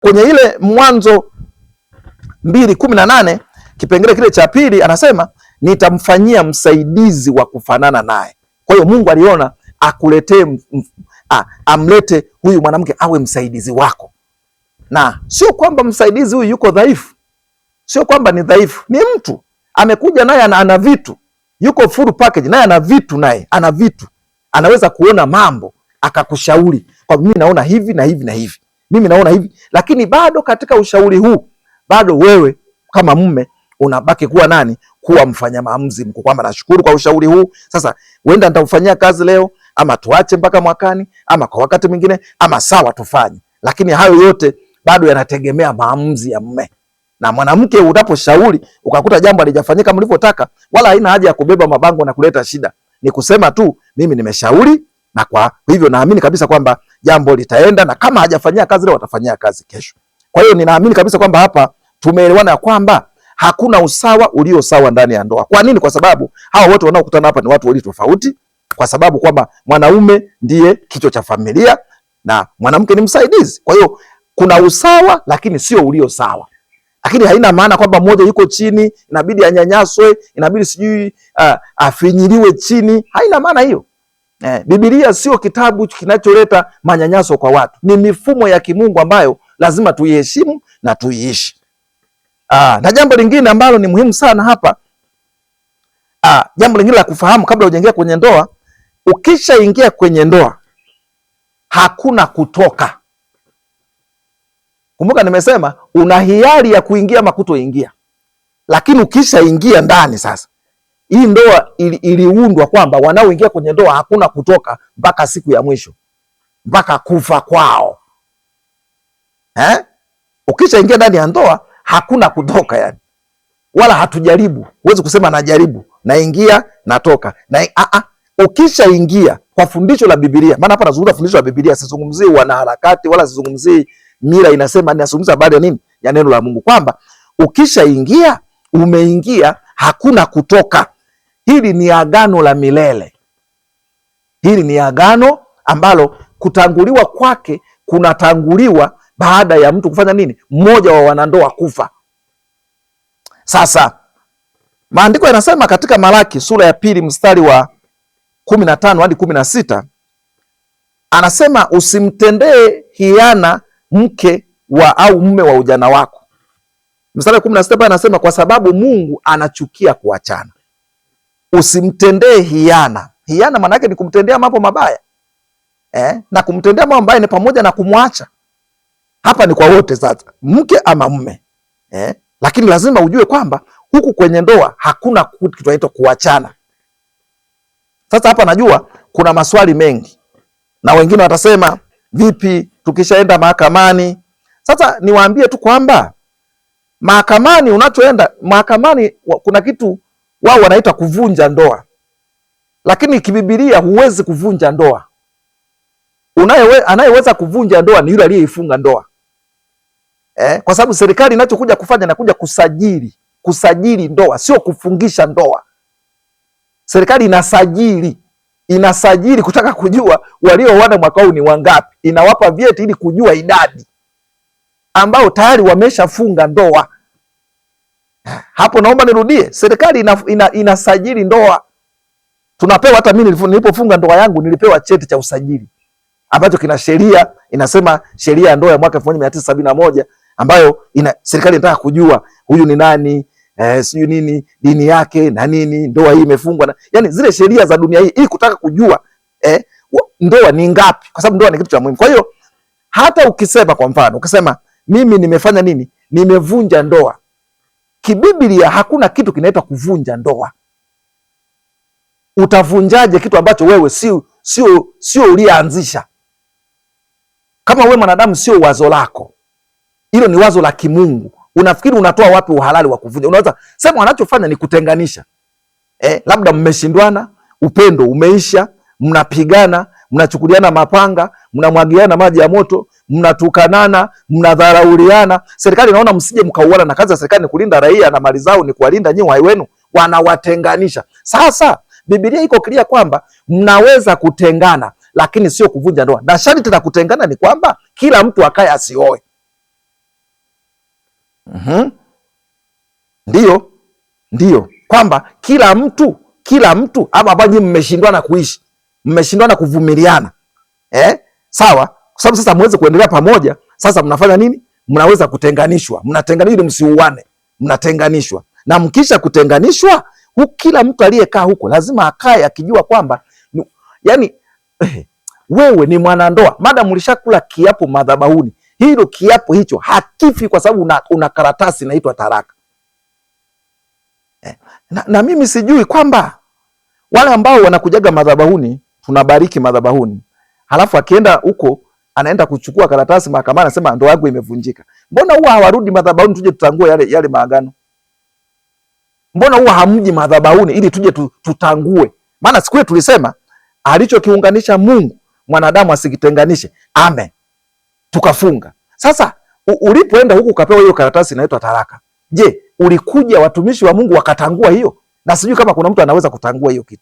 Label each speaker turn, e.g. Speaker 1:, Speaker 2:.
Speaker 1: kwenye ile Mwanzo 2:18 kipengele kile cha pili anasema nitamfanyia msaidizi wa kufanana naye. Kwa hiyo Mungu aliona akuletee amlete huyu mwanamke awe msaidizi wako, na sio kwamba msaidizi huyu yuko dhaifu, sio kwamba ni dhaifu, ni mtu amekuja naye ana vitu, yuko full package, naye ana vitu, naye ana vitu, anaweza kuona mambo akakushauri kwa mimi naona hivi na hivi na hivi, mimi naona hivi. Lakini bado katika ushauri huu bado wewe kama mume unabaki kuwa nani? Kuwa mfanya maamuzi mkuu, kwamba nashukuru kwa ushauri huu, sasa wenda nitaufanyia kazi leo, ama tuache mpaka mwakani, ama kwa wakati mwingine, ama sawa tufanye. Lakini hayo yote bado yanategemea maamuzi ya mume. Na mwanamke unaposhauri ukakuta jambo halijafanyika mlivyotaka, wala haina haja ya kubeba mabango na kuleta shida. Ni kusema tu mimi nimeshauri, na kwa hivyo naamini kabisa kwamba jambo litaenda, na kama hajafanyia kazi leo watafanyia kazi kesho. Kwa hiyo ninaamini kabisa kwamba hapa tumeelewana kwamba hakuna usawa ulio sawa ndani ya ndoa. Kwa nini? Kwa sababu hawa wote wanaokutana hapa ni watu wawili tofauti, kwa sababu kwamba mwanaume ndiye kichwa cha familia na mwanamke ni msaidizi. Kwa hiyo kuna usawa, lakini sio ulio sawa. Lakini haina maana kwamba mmoja yuko chini inabidi anyanyaswe, inabidi sijui afinyiliwe chini. Haina maana hiyo. Biblia sio kitabu kinacholeta manyanyaso kwa watu. Ni mifumo ya kimungu ambayo lazima tuiheshimu na tuiishi. Na jambo lingine ambalo ni muhimu sana hapa, jambo lingine la kufahamu kabla hujaingia kwenye ndoa, ukishaingia kwenye ndoa hakuna kutoka. Kumbuka nimesema una hiari ya kuingia ama kutoingia. Lakini ukishaingia ndani sasa, hii ndoa iliundwa kwamba wanaoingia kwenye ndoa hakuna kutoka mpaka siku ya mwisho, mpaka kufa kwao. Ukishaingia ndani ya ndoa hakuna kutoka yani. Wala hatujaribu. Huwezi kusema najaribu, naingia, natoka. Ukishaingia kwa fundisho la Biblia, maana hapa nazungumza fundisho la Biblia, sizungumzii wanaharakati wala sizungumzii mila inasema, ninazungumza baada ya nini? Ya neno la Mungu, kwamba ukishaingia, umeingia, hakuna kutoka. Hili ni agano la milele. Hili ni agano ambalo kutanguliwa kwake kunatanguliwa baada ya mtu kufanya nini? Mmoja wa wanandoa kufa. Sasa maandiko yanasema katika Malaki sura ya 2 mstari wa 15 hadi 16, anasema usimtendee hiana mke wa au mume wa ujana wako. Mstari wa 16 anasema kwa sababu Mungu anachukia kuachana. Usimtendee hiana. Hiana maana yake ni kumtendea mambo mabaya. Na kumtendea mambo mabaya ni pamoja na kumwacha. Hapa ni kwa wote sasa, mke ama mume. Lakini lazima ujue kwamba huku kwenye ndoa hakuna kitu kinaitwa kuachana. Sasa hapa najua kuna maswali mengi, na wengine watasema vipi tukishaenda mahakamani? Sasa niwaambie tu kwamba mahakamani, unachoenda mahakamani kuna kitu wao wanaita kuvunja ndoa, lakini kibibilia huwezi kuvunja ndoa. Anayeweza kuvunja ndoa ni yule aliyeifunga ndoa. Kwa sababu serikali inachokuja kufanya inakuja kusajili ndoa, sio kufungisha ndoa. Serikali inasajili kutaka kujua walioana mwaka huu ni wangapi, inawapa vyeti ili kujua idadi ambao tayari wameshafunga ndoa. Hapo naomba nirudie, serikali inasajili ndoa. Tunapewa, hata mimi nilipofunga ndoa yangu nilipewa cheti cha usajili ambacho kina sheria, inasema sheria ya ndoa ya mwaka 1971 ambayo serikali inataka kujua huyu ni nani, sijui nini, dini yake na nini, ndoa hii imefungwa na yani zile sheria za dunia hii, ili kutaka kujua ndoa ni ngapi, kwa sababu ndoa ni kitu cha muhimu. Kwa hiyo hata ukisema, kwa mfano ukisema mimi nimefanya nini, nimevunja ndoa, kibiblia hakuna kitu kinaitwa kuvunja ndoa. Utavunjaje kitu ambacho wewe sio ulianzisha? Kama wewe mwanadamu sio wazo lako, hilo ni wazo la kimungu, unafikiri unatoa wapi uhalali wa kuvunja? Unaweza sema wanachofanya ni kutenganisha. Labda mmeshindwana, upendo umeisha, mnapigana, mnachukuliana mapanga, mnamwagiana maji ya moto, mnatukanana, mnadharauliana. Serikali inaona msije mkauana, na kazi ya serikali ni kulinda raia na mali zao, ni kuwalinda nyinyi uhai wenu, wanawatenganisha. Sasa Biblia iko clear kwamba mnaweza kutengana, lakini sio kuvunja ndoa. Na sharti la kutengana ni kwamba kila mtu akae asioe. Ndiyo kwamba kila mtu ama ambaye mmeshindwana kuishi, mmeshindwana kuvumiliana, sawa, kwa sababu sasa muweze kuendelea pamoja. Sasa mnafanya nini? Mnaweza kutenganishwa, mnatenganishwa ili msiuane, mnatenganishwa. Na mkisha kutenganishwa, kila mtu aliyekaa huko lazima akae akijua kwamba yani wewe ni mwanandoa, mada mlishakula kiapo madhabahuni. Hilo kiapo hicho hakifi kwa sababu una karatasi inaitwa taraka. Na mimi sijui kwamba wale ambao wanakujaga madhabahuni, tunabariki madhabahuni, halafu akienda huko anaenda kuchukua karatasi mahakamani, anasema ndoa yangu imevunjika. Mbona huwa hawarudi madhabahuni tuje tutangue yale maagano? Mbona huwa hamji madhabahuni ili tuje tutangue? Maana siku ile tulisema alichokiunganisha Mungu mwanadamu asikitenganishe. Amen. Tukafunga. Sasa ulipoenda huku ukapewa hiyo karatasi inaitwa taraka. Je, ulikuja watumishi wa Mungu wakatangua hiyo? Na sijui kama kuna mtu anaweza kutangua hiyo kitu.